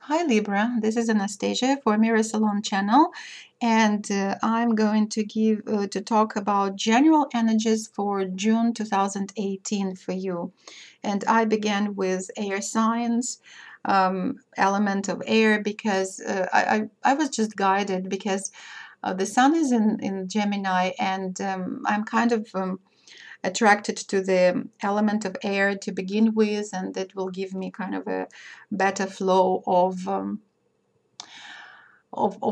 Hi Libra, this is Anastasia for Amira Salon channel, and I'm going to talk about general energies for June 2018 for you. And I began with air signs, element of air, because I was just guided because the sun is in Gemini, and I'm kind of attracted to the element of air to begin with, and that will give me kind of a better flow of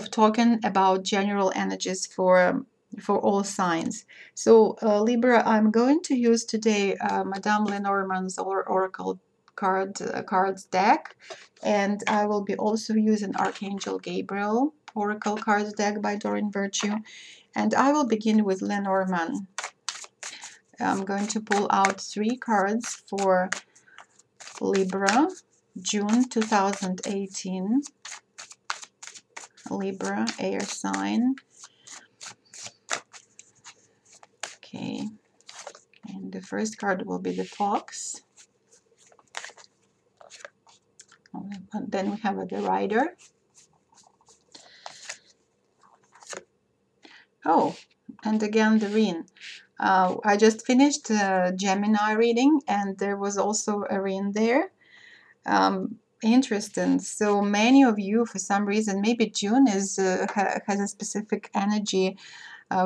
talking about general energies for all signs. So Libra, I'm going to use today Madame Lenormand's Oracle cards deck, and I will be also using Archangel Gabriel Oracle cards deck by Doreen Virtue, and I will begin with Lenormand. I'm going to pull out 3 cards for Libra, June 2018. Libra, air sign. Okay, and the first card will be the Fox. Then we have the Rider. Oh, and again the Ring. I just finished Gemini reading, and there was also a Ring there. Interesting. So many of you, for some reason, maybe June has a specific energy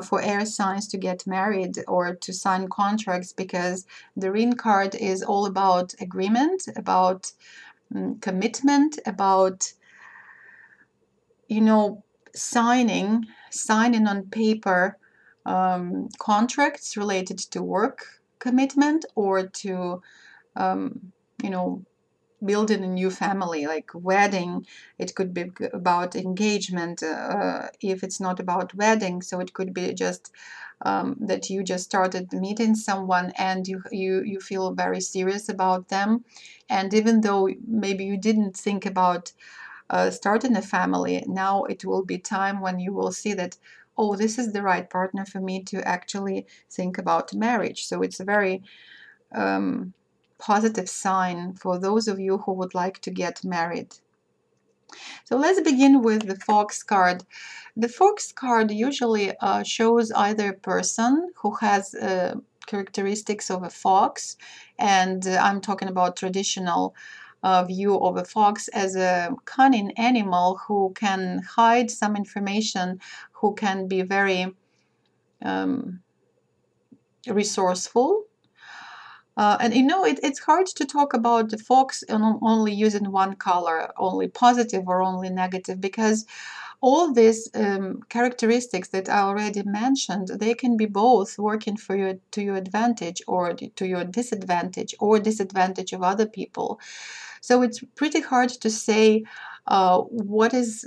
for air signs to get married or to sign contracts, because the Ring card is all about agreement, about commitment, about, you know, signing on paper contracts related to work commitment, or to you know, building a new family, like wedding. It could be about engagement if it's not about wedding. So it could be just that you just started meeting someone, and you feel very serious about them, and even though maybe you didn't think about starting a family, now it will be time when you will see that, oh, this is the right partner for me to actually think about marriage. So it's a very positive sign for those of you who would like to get married. So let's begin with the Fox card. The Fox card usually shows either a person who has characteristics of a fox, and I'm talking about traditional view of a fox as a cunning animal who can hide some information, who can be very resourceful. And you know, it's hard to talk about the fox only using one color, only positive or only negative, because all these characteristics that I already mentioned, they can be both working for you to your advantage or to your disadvantage, or disadvantage of other people. So it's pretty hard to say what is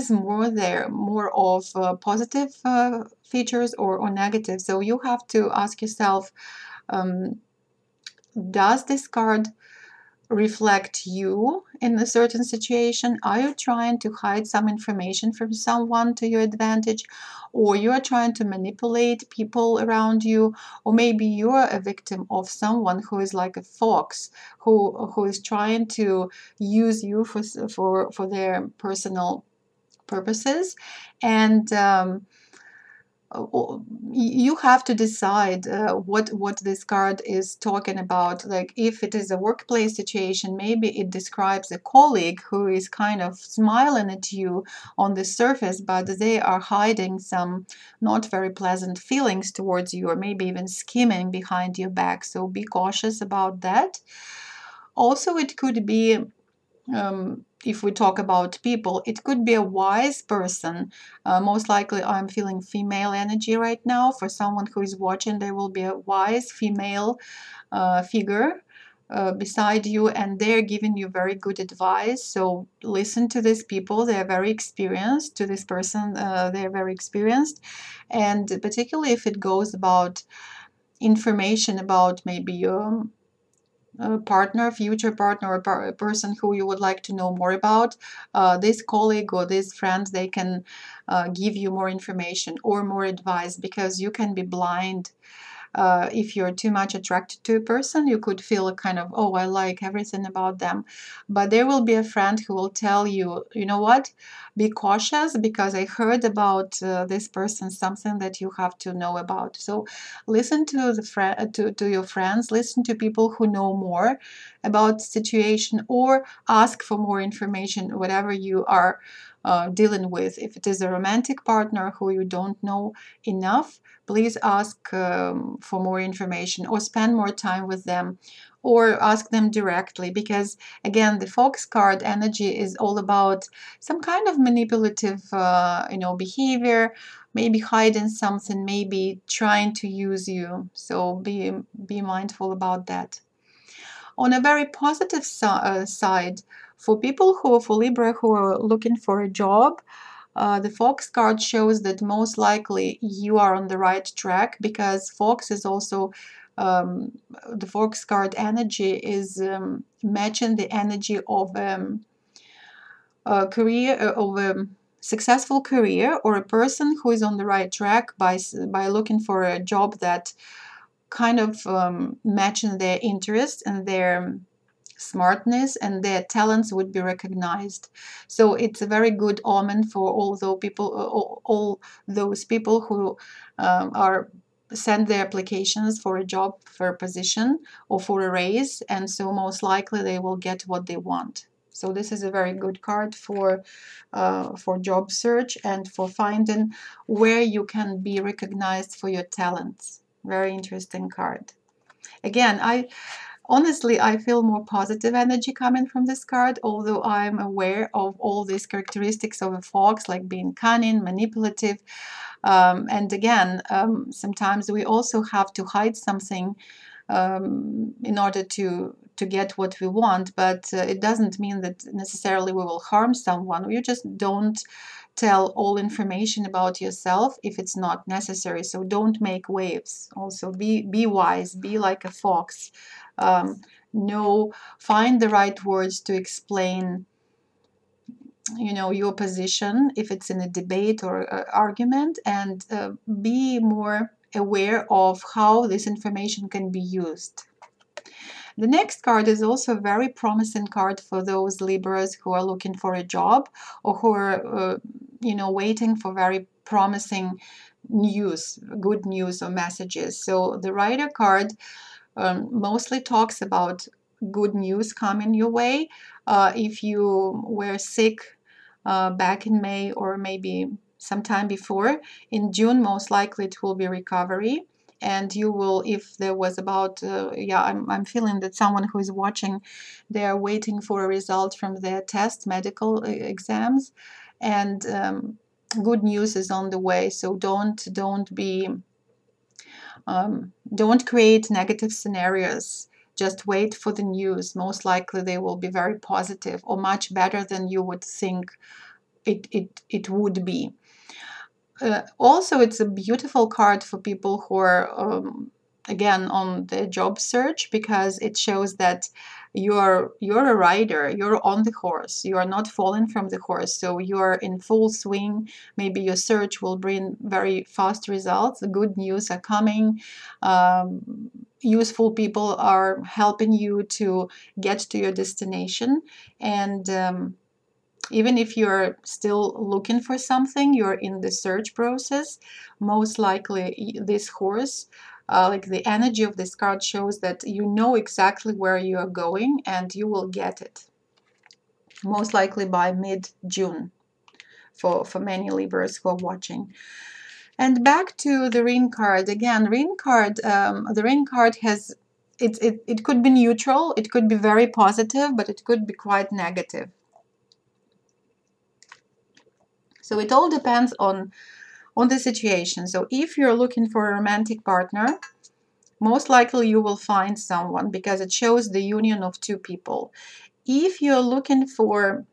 more there, more of positive features or negative. So you have to ask yourself, does this card reflect you in a certain situation? Are you trying to hide some information from someone to your advantage, or you are trying to manipulate people around you, or maybe you are a victim of someone who is like a fox, who is trying to use you for their personal purposes? And you have to decide what this card is talking about. Like, if it is a workplace situation, maybe it describes a colleague who is kind of smiling at you on the surface, but they are hiding some not very pleasant feelings towards you, or maybe even scheming behind your back. So be cautious about that. Also, it could be if we talk about people, it could be a wise person. Most likely, I'm feeling female energy right now. For someone who is watching, there will be a wise female figure beside you, and they're giving you very good advice. So listen to these people. They're very experienced. To this person, they're very experienced. And particularly if it goes about information about maybe your partner, future partner, or a person who you would like to know more about, this colleague or this friend, they can give you more information or more advice, because you can be blind if you're too much attracted to a person, you could feel a kind of, oh, I like everything about them. But there will be a friend who will tell you, you know what, be cautious, because I heard about this person, something that you have to know about. So listen to to your friends, listen to people who know more about the situation, or ask for more information, whatever you are dealing with. If it is a romantic partner who you don't know enough, please ask for more information, or spend more time with them, or ask them directly, because again, the Fox card energy is all about some kind of manipulative behavior, maybe hiding something, maybe trying to use you. So be mindful about that. On a very positive side, for Libra who are looking for a job, the Fox card shows that most likely you are on the right track, because Fox is also the Fox card energy is matching the energy of a career, of a successful career, or a person who is on the right track by looking for a job that kind of matching their interest and their smartness, and their talents would be recognized. So it's a very good omen for all those people who are send their applications for a job, for a position, or for a raise, and so most likely they will get what they want. So this is a very good card for job search and for finding where you can be recognized for your talents. Very interesting card. Again, honestly, I feel more positive energy coming from this card, although I'm aware of all these characteristics of a fox, like being cunning, manipulative. And again, sometimes we also have to hide something in order to get what we want, but it doesn't mean that necessarily we will harm someone. You just don't tell all information about yourself if it's not necessary. So don't make waves. Also, be wise, be like a fox. Know, find the right words to explain, your position if it's in a debate or argument, and be more aware of how this information can be used. The next card is also a very promising card for those Libras who are looking for a job, or who are, waiting for very promising news, good news or messages. So the Rider card mostly talks about good news coming your way. If you were sick back in May, or maybe sometime before, in June, most likely it will be recovery. And you will, if there was about, I'm feeling that someone who is watching, they are waiting for a result from their test, medical exams, and good news is on the way. So don't create negative scenarios. Just wait for the news. Most likely they will be very positive, or much better than you would think it would be. Also, it's a beautiful card for people who are again on the job search, because it shows that you're a rider, you're on the horse, you are not falling from the horse, so you're in full swing. Maybe your search will bring very fast results, the good news are coming, useful people are helping you to get to your destination, and even if you're still looking for something, you're in the search process, most likely this horse, like the energy of this card shows that you know exactly where you are going, and you will get it. Most likely by mid-June for many Libras who are watching. And back to the Ring card. Again, Ring card, the Ring card has, it could be neutral, it could be very positive, but it could be quite negative. So it all depends on the situation. So if you're looking for a romantic partner, most likely you will find someone, because it shows the union of two people. If you're looking for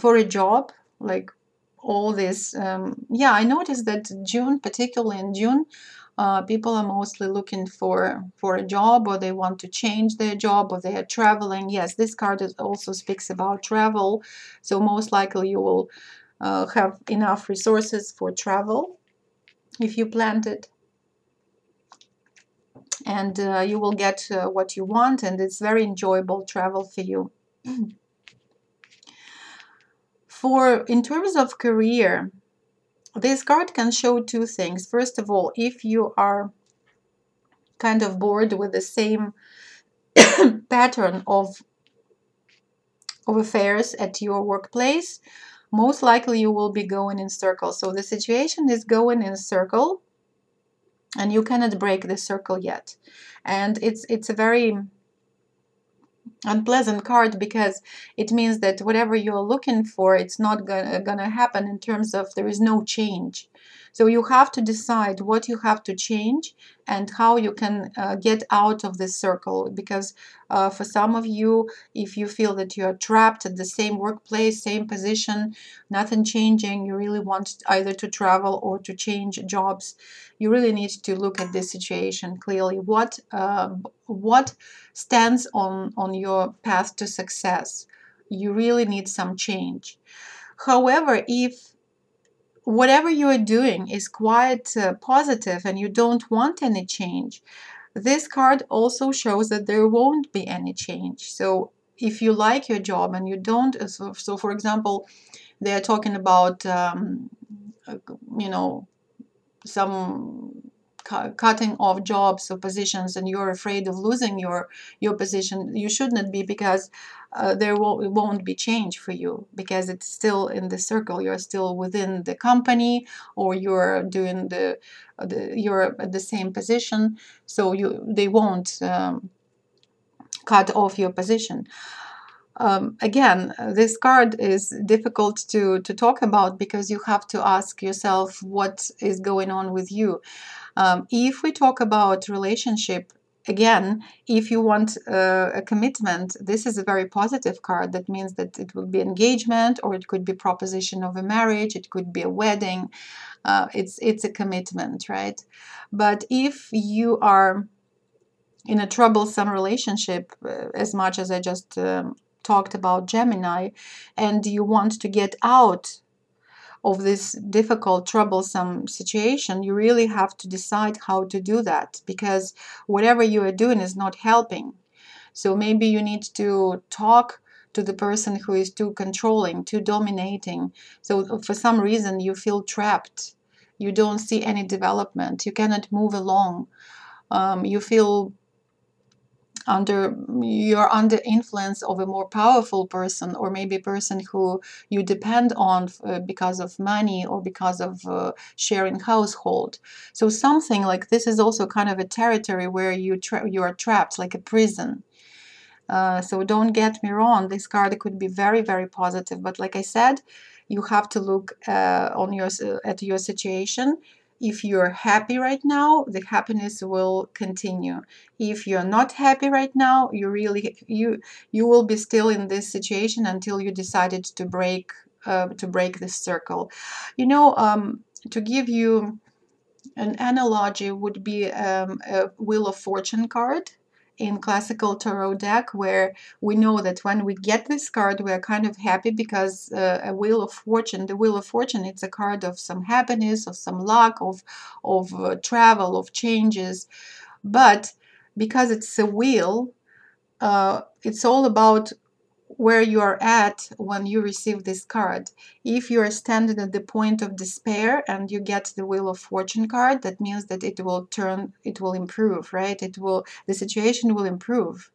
a job, like all this, I noticed that June, particularly in June, people are mostly looking for a job, or they want to change their job, or they are traveling. Yes, this card also speaks about travel, so most likely you will have enough resources for travel if you planned it. and you will get what you want, and it's very enjoyable travel for you. In terms of career, this card can show two things. First of all, if you are kind of bored with the same pattern of affairs at your workplace, most likely you will be going in circles. So the situation is going in a circle, and you cannot break the circle yet. And it's a very unpleasant card, because it means that whatever you're looking for, it's not gonna happen, in terms of there is no change. So you have to decide what you have to change and how you can get out of this circle, because for some of you, if you feel that you're trapped at the same workplace, same position, nothing changing, you really want either to travel or to change jobs, you really need to look at this situation clearly. What stands on your path to success? You really need some change. However, if whatever you are doing is quite positive and you don't want any change, this card also shows that there won't be any change. So if you like your job and you don't, so for example, they are talking about you know, some cutting off jobs or positions, and you're afraid of losing your position, you should not be, because there won't be change for you, because it's still in the circle. You're still within the company, or you're doing you're at the same position, so they won't cut off your position. Again, this card is difficult to talk about, because you have to ask yourself what is going on with you. If we talk about relationship, again, if you want a commitment, this is a very positive card. That means that it will be engagement, or it could be proposition of a marriage, it could be a wedding. It's a commitment, right? But if you are in a troublesome relationship, as much as I just talked about Gemini, and you want to get out of this difficult, troublesome situation, you really have to decide how to do that, because whatever you are doing is not helping. So maybe you need to talk to the person who is too controlling, too dominating. So for some reason you feel trapped. You don't see any development. You cannot move along. You feel you're under influence of a more powerful person, or maybe a person who you depend on because of money, or because of sharing household. So something like this is also kind of a territory where you are trapped, like a prison. So don't get me wrong, this card could be very, very positive, but like I said, you have to look at your situation. If you're happy right now, the happiness will continue. If you're not happy right now, you will be still in this situation until you decided to break this circle. You know, to give you an analogy would be a Wheel of Fortune card in classical tarot deck, where we know that when we get this card, we are kind of happy, because the Wheel of Fortune, it's a card of some happiness, of some luck, of travel, of changes. But because it's a wheel, it's all about where you are at when you receive this card. If you are standing at the point of despair and you get the Wheel of Fortune card, that means that it will improve, right? The situation will improve.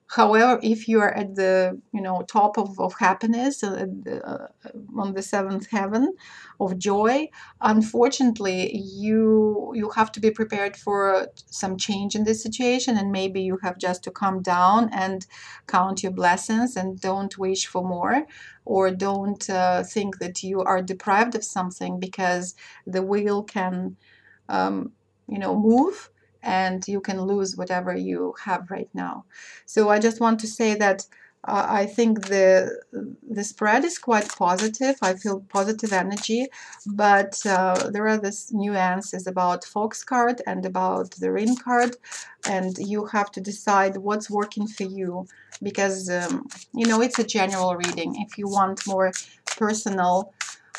However, if you are at the top of happiness, on the seventh heaven of joy, unfortunately, you have to be prepared for some change in this situation, and maybe you have just to calm down and count your blessings, and don't wish for more, or don't think that you are deprived of something, because the wheel can move, and you can lose whatever you have right now. So I just want to say that I think the spread is quite positive. I feel positive energy, but there are these nuances about Fox card and about the Ring card, and you have to decide what's working for you, because it's a general reading. If you want more personal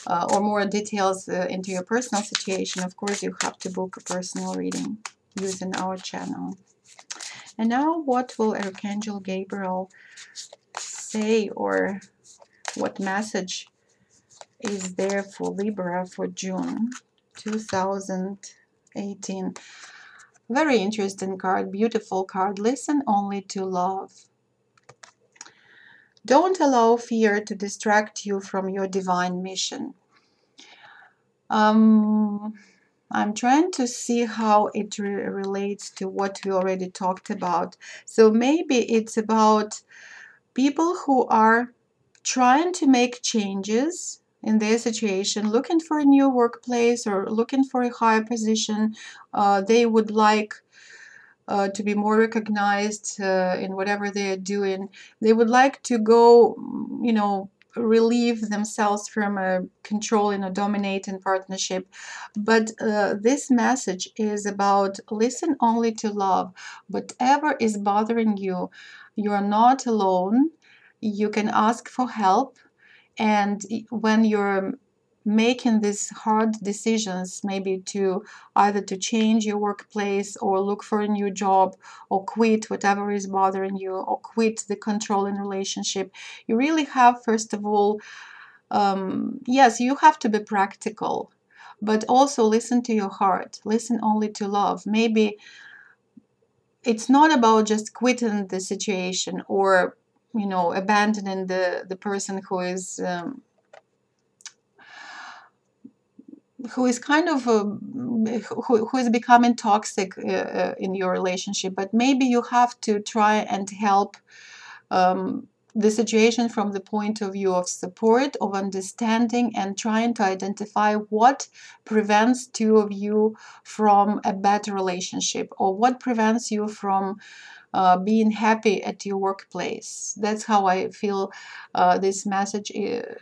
or more details into your personal situation, of course you have to book a personal reading. using our channel. And now what will Archangel Gabriel say, or what message is there for Libra for June 2018? Very interesting card, beautiful card. Listen only to love. Don't allow fear to distract you from your divine mission. I'm trying to see how it relates to what we already talked about. So maybe it's about people who are trying to make changes in their situation, looking for a new workplace or looking for a higher position. They would like to be more recognized in whatever they are doing. They would like to go, relieve themselves from a controlling or dominating partnership. But this message is about listen only to love. Whatever is bothering you, you are not alone. You can ask for help. And when you're making these hard decisions, maybe to either to change your workplace or look for a new job or quit whatever is bothering you or quit the controlling relationship, you really have, first of all, yes, you have to be practical, but also listen to your heart. Listen only to love. Maybe it's not about just quitting the situation or abandoning the person who is kind of who is becoming toxic in your relationship, but maybe you have to try and help the situation from the point of view of support, of understanding, and trying to identify what prevents two of you from a better relationship, or what prevents you from being happy at your workplace. That's how I feel this message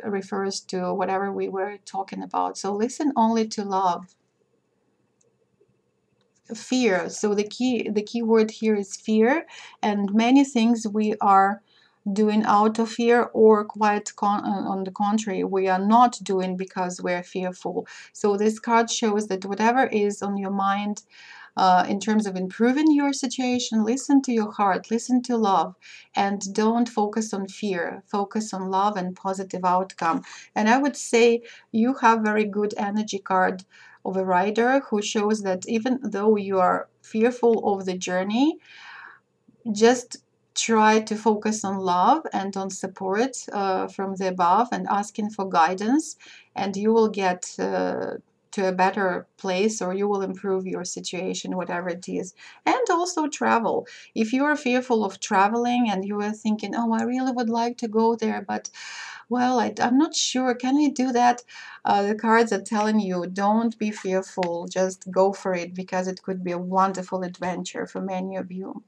refers to whatever we were talking about. So listen only to love. Fear. So the key word here is fear, and many things we are doing out of fear, or quite on the contrary, we are not doing because we're fearful. So this card shows that whatever is on your mind in terms of improving your situation, listen to your heart, listen to love, and don't focus on fear. Focus on love and positive outcome. And I would say you have very good energy card of a rider who shows that even though you are fearful of the journey, just try to focus on love and on support from the above and asking for guidance, and you will get to a better place, or you will improve your situation, whatever it is. And also travel. If you are fearful of traveling and you are thinking, oh, I really would like to go there, but well, I'm not sure, can I do that? The cards are telling you, don't be fearful, just go for it, because it could be a wonderful adventure for many of you.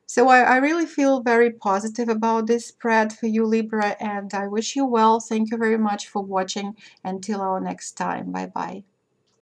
So I really feel very positive about this spread for you, Libra, and I wish you well. Thank you very much for watching. Until our next time. Bye-bye.